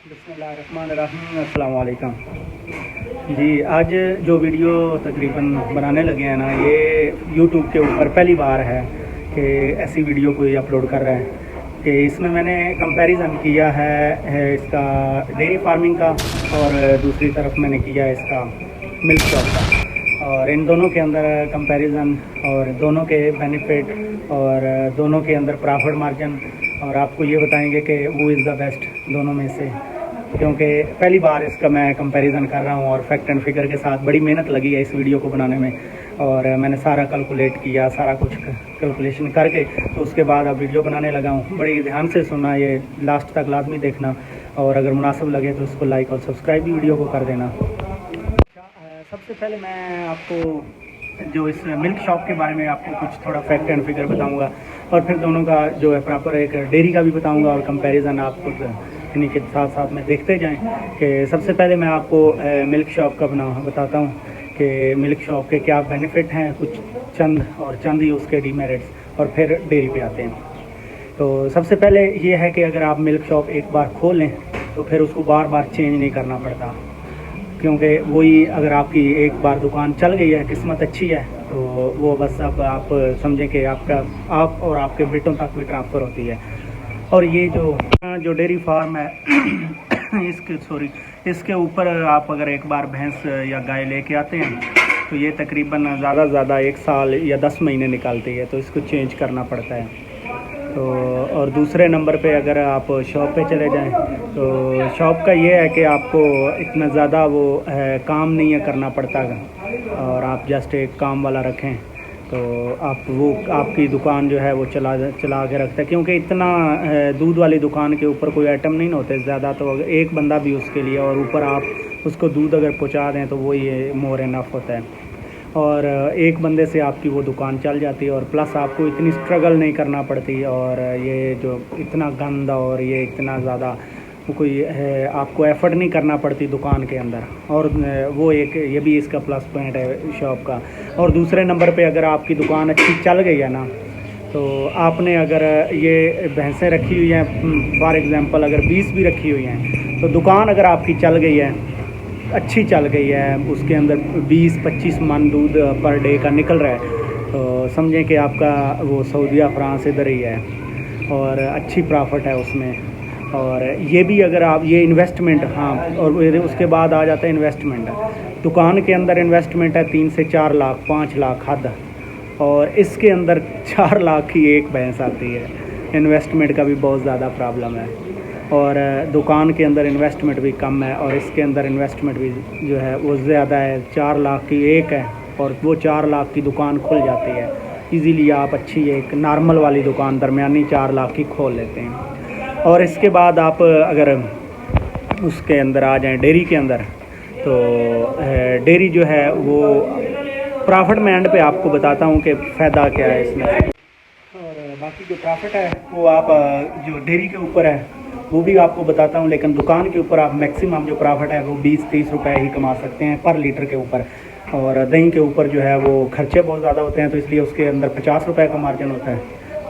बिस्मिल्लाहिर्रहमानिर्रहीम, अस्सलाम वालेकुम। जी, आज जो वीडियो तकरीबन बनाने लगे हैं ना, ये यूट्यूब के ऊपर पहली बार है कि ऐसी वीडियो कोई अपलोड कर रहा है कि इसमें मैंने कंपैरिजन किया है इसका डेयरी फार्मिंग का, और दूसरी तरफ मैंने किया है इसका मिल्क शॉप का। और इन दोनों के अंदर कंपैरिजन और दोनों के बेनिफिट और दोनों के अंदर प्रॉफिट मार्जिन, और आपको ये बताएंगे कि वो इज़ द बेस्ट दोनों में से, क्योंकि पहली बार इसका मैं कंपैरिजन कर रहा हूँ और फैक्ट एंड फिगर के साथ बड़ी मेहनत लगी है इस वीडियो को बनाने में। और मैंने सारा कैलकुलेट किया, सारा कुछ कैलकुलेशन करके तो उसके बाद अब वीडियो बनाने लगा हूँ। बड़ी ध्यान से सुनना, ये लास्ट तक लाजमी देखना, और अगर मुनासिब लगे तो उसको लाइक और सब्सक्राइब भी वीडियो को कर देना। सबसे पहले मैं आपको जो इस मिल्क शॉप के बारे में आपको कुछ थोड़ा फैक्ट एंड फिगर बताऊंगा, और फिर दोनों का जो है प्रॉपर एक डेयरी का भी बताऊंगा, और कंपैरिजन आपको इन्हीं के साथ साथ में देखते जाएं। कि सबसे पहले मैं आपको मिल्क शॉप का बताता हूँ कि मिल्क शॉप के क्या बेनिफिट हैं, कुछ चंद ही उसके डीमेरिट्स, और फिर डेयरी पे आते हैं। तो सबसे पहले ये है कि अगर आप मिल्क शॉप एक बार खोल लें तो फिर उसको बार बार चेंज नहीं करना पड़ता, क्योंकि वही अगर आपकी एक बार दुकान चल गई है, किस्मत अच्छी है, तो वो बस अब आप समझें कि आप और आपके बेटों तक भी ट्रांसफ़र होती है। और ये जो डेयरी फार्म है इसके ऊपर आप अगर एक बार भैंस या गाय लेके आते हैं तो ये तकरीबन ज़्यादा से ज़्यादा 1 साल या 10 महीने निकालती है, तो इसको चेंज करना पड़ता है। तो और दूसरे नंबर पे अगर आप शॉप पे चले जाएं तो शॉप का ये है कि आपको इतना ज़्यादा वो काम नहीं है करना पड़ता, और आप जस्ट एक काम वाला रखें तो आपकी दुकान जो है वो चला के रखता है, क्योंकि इतना दूध वाली दुकान के ऊपर कोई आइटम नहीं होते ज़्यादा, तो अगर एक बंदा भी उसके लिए, और ऊपर आप उसको दूध अगर पहुँचा दें तो वो ये मोर इनफ होता है। और एक बंदे से आपकी वो दुकान चल जाती है, और प्लस आपको इतनी स्ट्रगल नहीं करना पड़ती, और ये जो इतना गंद और ये इतना ज़्यादा कोई आपको एफर्ट नहीं करना पड़ती दुकान के अंदर, और वो एक ये भी इसका प्लस पॉइंट है शॉप का। और दूसरे नंबर पे अगर आपकी दुकान अच्छी चल गई है ना, तो आपने अगर ये भैंसें रखी हुई हैं, फॉर एग्ज़ाम्पल अगर 20 भी रखी हुई हैं, तो दुकान अगर आपकी चल गई है, अच्छी चल गई है, उसके अंदर 20-25 मन दूध पर डे का निकल रहा है, तो समझें कि आपका वो सऊदीया फ्रांस इधर ही है, और अच्छी प्रॉफिट है उसमें। और ये भी अगर आप ये इन्वेस्टमेंट, हाँ, और उसके बाद आ जाता है इन्वेस्टमेंट। दुकान के अंदर इन्वेस्टमेंट है 3 से 4 लाख, 5 लाख हद, और इसके अंदर 4 लाख की एक भैंस आती है। इन्वेस्टमेंट का भी बहुत ज़्यादा प्रॉब्लम है, और दुकान के अंदर इन्वेस्टमेंट भी कम है, और इसके अंदर इन्वेस्टमेंट भी जो है वो ज़्यादा है। 4 लाख की एक है, और वो 4 लाख की दुकान खुल जाती है इजीली। आप अच्छी एक नॉर्मल वाली दुकान दरमियानी 4 लाख की खोल लेते हैं। और इसके बाद आप अगर उसके अंदर आ जाएं डेयरी के अंदर, तो डेयरी जो है वो प्रॉफिट में एंड पे आपको बताता हूँ कि फ़ायदा क्या है इसमें, और बाकी जो प्रॉफिट है वो आप जो डेयरी के ऊपर है वो भी आपको बताता हूँ। लेकिन दुकान के ऊपर आप मैक्सिमम जो प्रॉफिट है वो 20-30 रुपये ही कमा सकते हैं पर लीटर के ऊपर, और दही के ऊपर जो है वो खर्चे बहुत ज़्यादा होते हैं, तो इसलिए उसके अंदर 50 रुपये का मार्जिन होता है,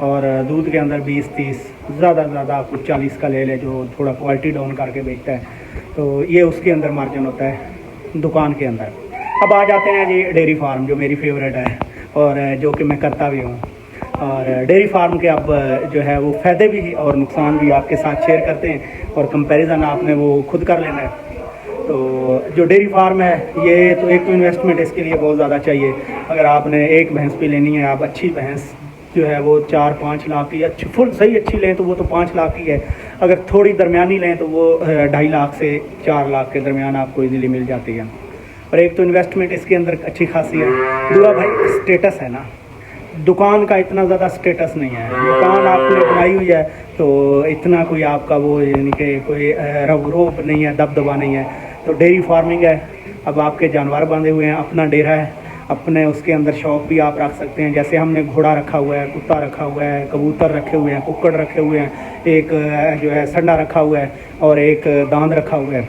और दूध के अंदर 20-30, ज़्यादा से ज़्यादा आपको 40 का ले लें जो थोड़ा क्वालिटी डाउन करके बेचता है, तो ये उसके अंदर मार्जिन होता है दुकान के अंदर। अब आ जाते हैं जी डेयरी फार्म, जो मेरी फेवरेट है और जो कि मैं करता भी हूँ। और डेयरी फार्म के अब जो है वो फ़ायदे भी और नुकसान भी आपके साथ शेयर करते हैं, और कंपैरिजन आपने वो खुद कर लेना है। तो जो डेयरी फार्म है ये तो एक तो इन्वेस्टमेंट इसके लिए बहुत ज़्यादा चाहिए। अगर आपने एक भैंस पे लेनी है, आप अच्छी भैंस जो है वो 4-5 लाख की अच्छी फुल सही अच्छी लें तो वो तो 5 लाख की है, अगर थोड़ी दरमियानी लें तो वो 2.5 लाख से 4 लाख के दरमियान आपको इजीली मिल जाती है। और एक तो इन्वेस्टमेंट इसके अंदर अच्छी खासी है। दूसरा भाई स्टेटस है ना, दुकान का इतना ज़्यादा स्टेटस नहीं है। दुकान आपने बनाई हुई है तो इतना कोई आपका वो यानी कि कोई रोब नहीं है, दबदबा नहीं है। तो डेयरी फार्मिंग है, अब आपके जानवर बांधे हुए हैं, अपना डेरा है, अपने उसके अंदर शौक भी आप रख सकते हैं। जैसे हमने घोड़ा रखा हुआ है, कुत्ता रखा हुआ है, कबूतर रखे हुए हैं, कुक्कड़ रखे हुए हैं, एक जो है संडा रखा हुआ है, और एक दांद रखा हुआ है।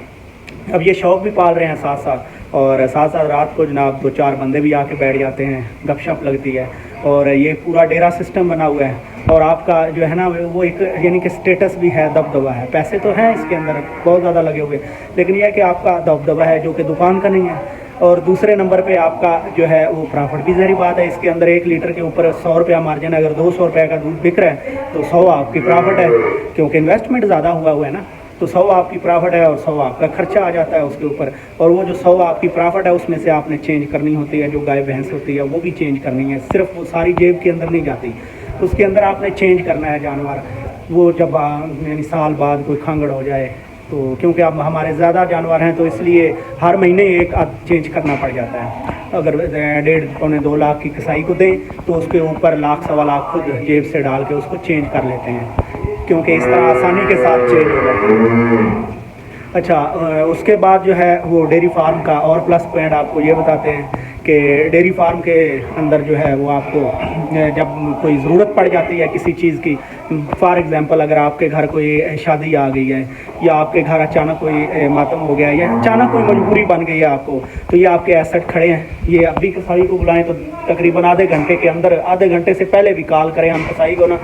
अब ये शौक भी पाल रहे हैं साथ साथ, और साथ साथ रात को जनाब 2-4 बंदे भी आके बैठ जाते हैं, गपशप लगती है। और ये पूरा डेरा सिस्टम बना हुआ है। और आपका जो है ना वो एक यानी कि स्टेटस भी है, दबदबा है। पैसे तो हैं इसके अंदर बहुत ज़्यादा लगे हुए, लेकिन यह है कि आपका दबदबा है जो कि दुकान का नहीं है। और दूसरे नंबर पे आपका जो है वो प्रॉफिट भी ज़ाहिर बात है। इसके अंदर 1 लीटर के ऊपर 100 रुपया मार्जिन है। अगर 200 रुपये का दूध बिक रहा है तो 100 आपकी प्रॉफिट है, क्योंकि इन्वेस्टमेंट ज़्यादा हुआ है ना। तो 100 आपकी प्रॉफिट है और 100 आपका खर्चा आ जाता है उसके ऊपर। और वो जो 100 आपकी प्रॉफिट है उसमें से आपने चेंज करनी होती है, जो गाय भैंस होती है वो भी चेंज करनी है। सिर्फ वो सारी जेब के अंदर नहीं जाती, उसके अंदर आपने चेंज करना है जानवर। वो जब यानी साल बाद कोई खांगड़ हो जाए तो, क्योंकि अब हमारे ज़्यादा जानवर हैं तो इसलिए हर महीने एक चेंज करना पड़ जाता है। अगर 1.5-2 लाख की कसाई को दें तो उसके ऊपर लाख सवा लाख खुद जेब से डाल के उसको चेंज कर लेते हैं, क्योंकि इस तरह आसानी के साथ चेंज हो जाता है। अच्छा, उसके बाद जो है वो डेयरी फार्म का और प्लस पॉइंट आपको ये बताते हैं कि डेयरी फार्म के अंदर जो है वो आपको जब कोई ज़रूरत पड़ जाती है किसी चीज़ की, फॉर एग्ज़ाम्पल अगर आपके घर कोई शादी आ गई है या आपके घर अचानक कोई मातम हो गया है या अचानक कोई मजबूरी बन गई है आपको, तो ये आपके एसेट खड़े हैं। ये अभी कसाई को बुलाएं तो तकरीबन आधे घंटे के अंदर, आधे घंटे से पहले भी कॉल करें हम कसाई को ना,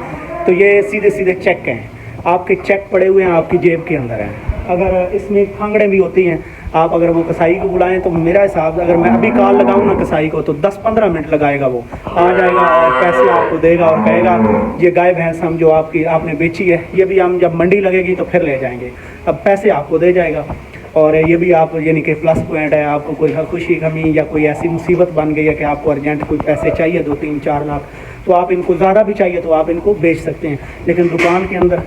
तो ये सीधे सीधे चेक हैं, आपके चेक पड़े हुए हैं आपकी जेब के अंदर हैं। अगर इसमें खांगड़ें भी होती हैं, आप अगर वो कसाई को बुलाएं तो मेरा हिसाब, अगर मैं अभी कॉल लगाऊं ना कसाई को तो 10-15 मिनट लगाएगा, वो आ जाएगा और पैसे आपको देगा और कहेगा ये गाय भैंस हम जो आपने बेची है ये भी हम जब मंडी लगेगी तो फिर ले जाएंगे, अब पैसे आपको दे जाएगा। और ये भी आप यानी कि प्लस पॉइंट है। आपको कोई खुशी गमी या कोई ऐसी मुसीबत बन गई है कि आपको अर्जेंट कोई पैसे चाहिए 2-3-4 लाख, तो आप इनको ज़्यादा भी चाहिए तो आप इनको बेच सकते हैं। लेकिन दुकान के अंदर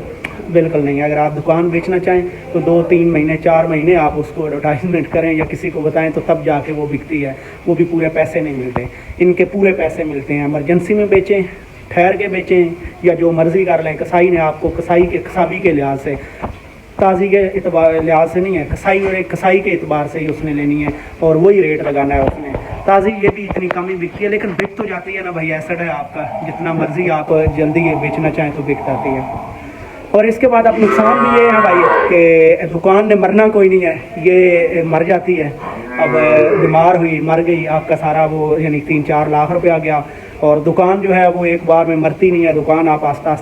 बिल्कुल नहीं है। अगर आप दुकान बेचना चाहें तो 2-3 महीने 4 महीने आप उसको एडवर्टाइजमेंट करें या किसी को बताएं तो तब जाके वो बिकती है, वो भी पूरे पैसे नहीं मिलते। इनके पूरे पैसे मिलते हैं। इमरजेंसी में बेचें, ठहर के बेचें या जो मर्ज़ी कर लें। कसाई ने आपको कसाई के लिहाज से, ताज़ी के एतबार लिहाज से नहीं है, कसाई के एतबार से ही उसने लेनी है और वही रेट लगाना है उसने। ताज़ी ये भी इतनी कम ही बिकती है, लेकिन बिक तो जाती है ना भाई, एसेट है आपका, जितना मर्ज़ी आप जल्दी ये बेचना चाहें तो बिक जाती है। और इसके बाद अब नुकसान भी ये है भाई कि दुकान ने मरना कोई नहीं है, ये मर जाती है। अब बीमार हुई, मर गई, आपका सारा वो यानी 3-4 लाख रुपया गया। और दुकान जो है वो एक बार में मरती नहीं है। दुकान आप आस्ता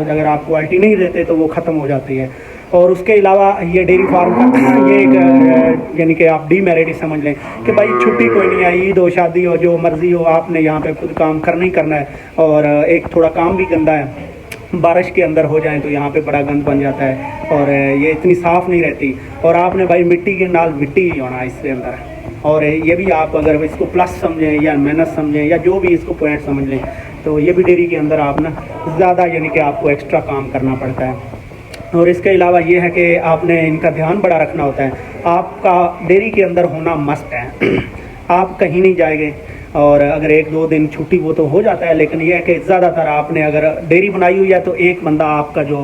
अगर आप क्वालिटी नहीं देते तो वो ख़त्म हो जाती है। और उसके अलावा ये डेयरी फार्म का ये एक यानी कि आप डीमेरिट ही समझ लें कि भाई छुट्टी कोई नहीं है, ईद हो, शादी हो, जो मर्ज़ी हो, आपने यहाँ पे खुद काम करना ही करना है। और एक थोड़ा काम भी गंदा है, बारिश के अंदर हो जाए तो यहाँ पे बड़ा गंद बन जाता है और ये इतनी साफ़ नहीं रहती। और आपने भाई मिट्टी के नाल मिट्टी ही होना इसके अंदर। और ये भी आप अगर इसको प्लस समझें या मेहनत समझें या जो भी इसको पॉइंट समझ लें, तो ये भी डेयरी के अंदर आप ना ज़्यादा यानी कि आपको एक्स्ट्रा काम करना पड़ता है। और इसके अलावा ये है कि आपने इनका ध्यान बड़ा रखना होता है। आपका डेयरी के अंदर होना मस्ट है। आप कहीं नहीं जाएंगे और अगर 1-2 दिन छुट्टी वो तो हो जाता है, लेकिन यह है कि ज़्यादातर आपने अगर डेयरी बनाई हुई है तो एक बंदा आपका जो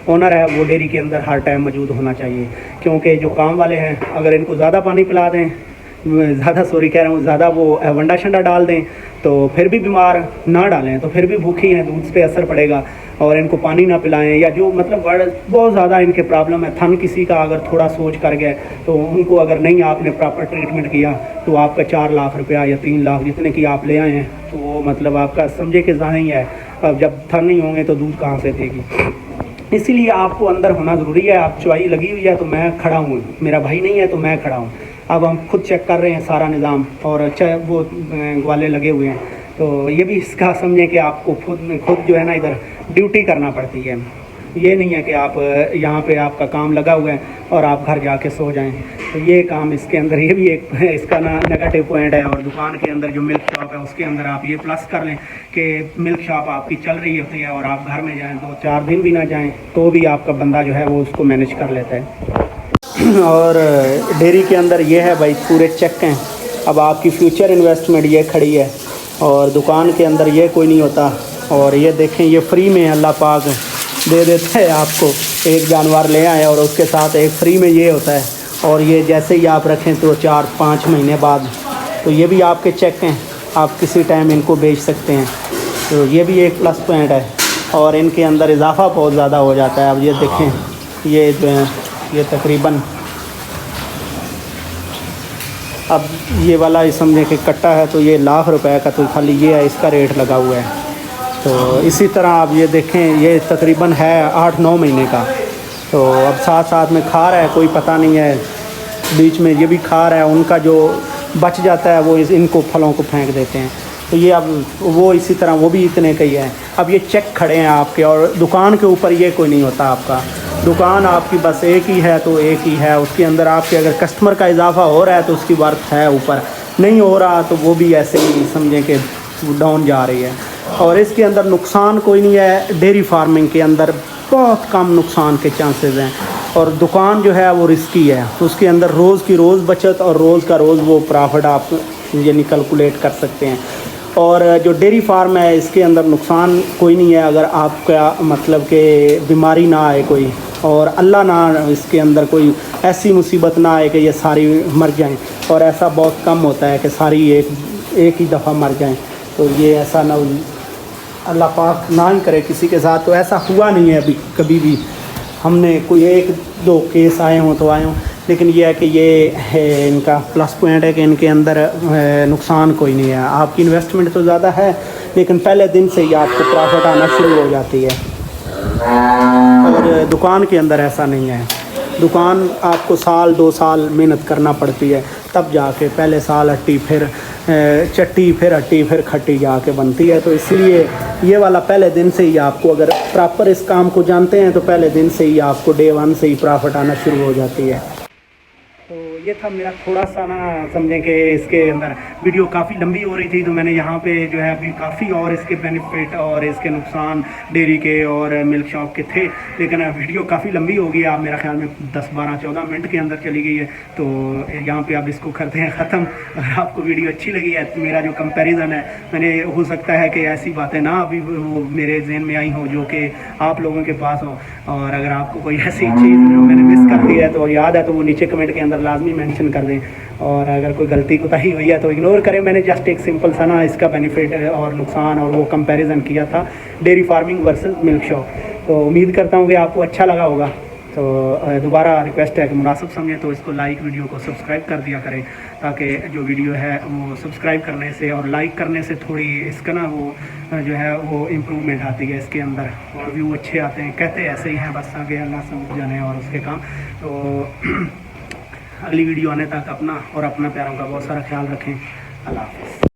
ओनर है वो डेयरी के अंदर हर टाइम मौजूद होना चाहिए। क्योंकि जो काम वाले हैं अगर इनको ज़्यादा पानी पिला दें, ज़्यादा वो वंडा शंडा डाल दें तो फिर भी बीमार, ना डालें तो फिर भी भूखी हैं, दूध पे असर पड़ेगा। और इनको पानी ना पिलाएं या जो मतलब बहुत ज़्यादा इनके प्रॉब्लम है। थन किसी का अगर थोड़ा सोच कर गए तो उनको अगर नहीं आपने प्रॉपर ट्रीटमेंट किया तो आपका 4 लाख रुपया या 3 लाख जितने की आप ले आए हैं तो वो मतलब आपका समझे कि ज़ाहिर ही है। अब जब थन नहीं होंगे तो दूध कहाँ से देगी। इसीलिए आपको अंदर होना ज़रूरी है। आप चुवाई लगी हुई है तो मैं खड़ा हूँ, मेरा भाई नहीं है तो मैं खड़ा हूँ। अब हम खुद चेक कर रहे हैं सारा निज़ाम और अच्छा वो ग्वाले लगे हुए हैं, तो ये भी इसका समझें कि आपको खुद जो है ना इधर ड्यूटी करना पड़ती है। ये नहीं है कि आप यहाँ पे आपका काम लगा हुआ है और आप घर जाके सो जाएं। तो ये काम इसके अंदर ये भी एक इसका ना नेगेटिव पॉइंट है। और दुकान के अंदर जो मिल्क शॉप है उसके अंदर आप ये प्लस कर लें कि मिल्क शॉप आपकी चल रही होती है और आप घर में जाएँ 2-4 दिन भी ना जाएँ तो भी आपका बंदा जो है वो उसको मैनेज कर लेता है। और डेयरी के अंदर ये है भाई पूरे चेक हैं। अब आपकी फ्यूचर इन्वेस्टमेंट ये खड़ी है और दुकान के अंदर ये कोई नहीं होता। और ये देखें ये फ्री में अल्लाह पाक दे देता है आपको। एक जानवर ले आए और उसके साथ एक फ्री में ये होता है। और ये जैसे ही आप रखें तो 4-5 महीने बाद तो ये भी आपके चेक हैं, आप किसी टाइम इनको बेच सकते हैं। तो ये भी एक प्लस पॉइंट है। और इनके अंदर इजाफ़ा बहुत ज़्यादा हो जाता है। अब ये देखें ये जो है ये तकरीबन अब ये वाला समझे कि कट्टा है तो ये ₹1,00,000 का, तो खाली ये है, इसका रेट लगा हुआ है। तो इसी तरह आप ये देखें, ये तकरीबन है 8-9 महीने का। तो अब साथ साथ में खा रहा है, कोई पता नहीं है, बीच में ये भी खा रहा है, उनका जो बच जाता है वो इनको फलों को फेंक देते हैं। तो ये अब वो इसी तरह वो भी इतने का ही है। अब ये चेक खड़े हैं आपके, और दुकान के ऊपर ये कोई नहीं होता आपका। दुकान आपकी बस एक ही है तो एक ही है, उसके अंदर आपके अगर कस्टमर का इजाफा हो रहा है तो उसकी वर्थ है, ऊपर नहीं हो रहा तो वो भी ऐसे ही समझें कि डाउन जा रही है। और इसके अंदर नुकसान कोई नहीं है, डेयरी फार्मिंग के अंदर बहुत कम नुकसान के चांसेस हैं। और दुकान जो है वो रिस्की है, उसके अंदर रोज़ की रोज़ बचत और रोज़ का रोज़ वो प्रॉफिट आप यानी कैलकुलेट कर सकते हैं। और जो डेयरी फार्म है इसके अंदर नुकसान कोई नहीं है, अगर आपका मतलब कि बीमारी ना आए कोई, और अल्लाह ना इसके अंदर कोई ऐसी मुसीबत ना आए कि ये सारी मर जाएं, और ऐसा बहुत कम होता है कि सारी एक ही दफ़ा मर जाएं। तो ये ऐसा ना, अल्लाह पाक ना ही करे किसी के साथ, तो ऐसा हुआ नहीं है अभी कभी भी। हमने कोई 1-2 केस आए हों तो आए हों, लेकिन ये है कि ये है इनका प्लस पॉइंट है कि इनके अंदर नुकसान कोई नहीं है। आपकी इन्वेस्टमेंट तो ज़्यादा है, लेकिन पहले दिन से ही आपको प्रॉफिट आना शुरू हो जाती है। और दुकान के अंदर ऐसा नहीं है, दुकान आपको 1-2 साल मेहनत करना पड़ती है, तब जाके पहले साल अट्टी, फिर चट्टी, फिर अट्टी, फिर खट्टी जाके बनती है। तो इसलिए ये वाला पहले दिन से ही आपको, अगर प्रॉपर इस काम को जानते हैं तो पहले दिन से ही आपको डे 1 से ही प्रॉफिट आना शुरू हो जाती है। तो ये था मेरा थोड़ा सा ना समझें कि इसके अंदर वीडियो काफ़ी लंबी हो रही थी, तो मैंने यहाँ पे जो है अभी काफ़ी और इसके बेनिफिट और इसके नुकसान डेयरी के और मिल्क शॉप के थे, लेकिन वीडियो काफ़ी लंबी हो गई। आप मेरा ख्याल में 10-12-14 मिनट के अंदर चली गई है। तो यहाँ पे आप इसको करते हैं ख़त्म। अगर आपको वीडियो अच्छी लगी है तो मेरा जो कंपेरिज़न है, मैंने हो सकता है कि ऐसी बातें ना अभी वो मेरे जहन में आई हो जो कि आप लोगों के पास हो, और अगर आपको कोई ऐसी चीज़ जो मैंने मिस कर दी है तो याद है तो वो नीचे कमेंट के अंदर लाजमी मेंशन कर दें। और अगर कोई गलती कोताही हुई है तो इग्नोर करें। मैंने जस्ट एक सिंपल सा ना इसका बेनिफिट और नुकसान और वो कंपैरिजन किया था dairy farming versus milk shop. तो उम्मीद करता हूँ कि आपको अच्छा लगा होगा। तो दोबारा रिक्वेस्ट है कि मुनासिब समझें तो इसको लाइक, वीडियो को सब्सक्राइब कर दिया करें, ताकि जो वीडियो है वो सब्सक्राइब करने से और लाइक करने से थोड़ी इसका ना वो जो है वो इम्प्रूवमेंट आती है इसके अंदर, और व्यू अच्छे आते हैं। कहते ऐसे ही हैं, बस आगे अल्लाह समझ जाने और उसके काम। तो अगली वीडियो आने तक अपना और अपना प्यारों का बहुत सारा ख्याल रखें। अल्लाह हाफ़िज़।